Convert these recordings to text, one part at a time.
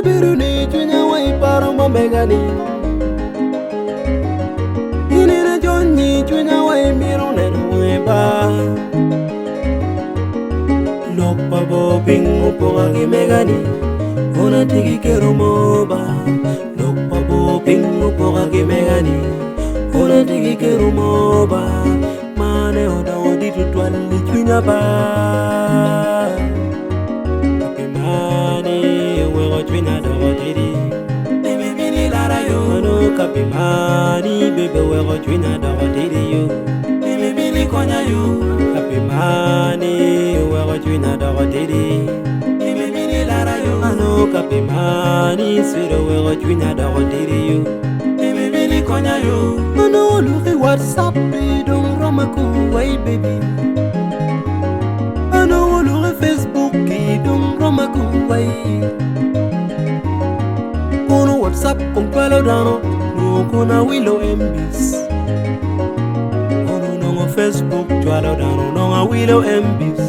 biruni chunya wai paro mamegani inina jonni chunya wai mirone nueba Lopa bo pingu poga gimegani Ona tiki kero moba Lopa bo pingu poga gimegani Ona tiki kero moba Mane oda odi tutwali chunya ba Kapi mani wego chunya dogo diri Dimi bini lara yo Ano kapi mani bebe wego chunya dogo diri yo Dimi bini konya yo Kapi mani wego chunya dogo diri Dimi bini lara yo Ano kapi mani swiro wego chunya dogo diri yo Dimi bini konya yo Ano luki WhatsApp bidong romaku way baby Ano luki Facebook bidong romaku way Kono WhatsApp kong palo dano Nukuna wilo MBs Kono nongo Facebook chwalo dano Nonga wilo MBs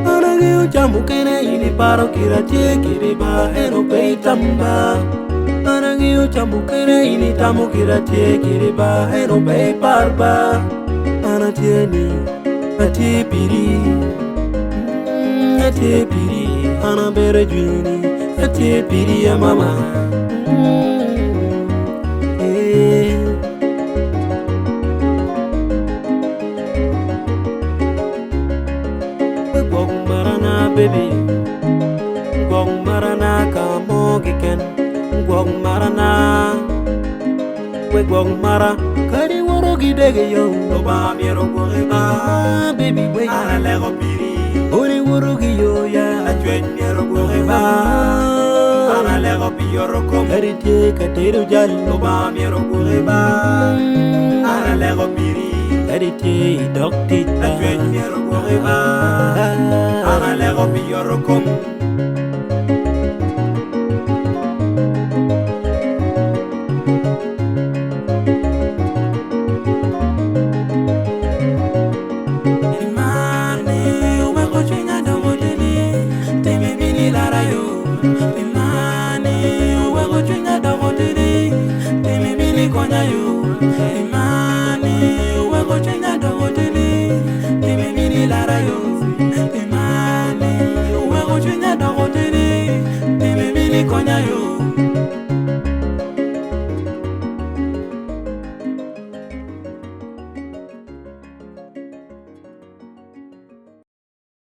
Anangiyo chamu kene ini paro kira chekiri ba Eno pei tamba Anangiyo chamu kene ini tamu kira chekiri ba Eno pei parba Anatieni atipiri Atipiri Anabere jwini Atipiri ya mama Gwag marana baby Gwag marana kamo kiken Gwag marana Gwag mara Kari woro gidege yo Loba miero gwage ba Baby we Ana lego piri Ori woro giyo ya Ajwen miero gwage ba Ana lego piyoro kom Kari te kateru jal Loba miero gwage ba Ana lego piri Kari te idok tita Ajwen miero gwage ba Ana lego piyoro kom Konya yo, imani, uwe go chenga dogo tili, kimi mini lara yo.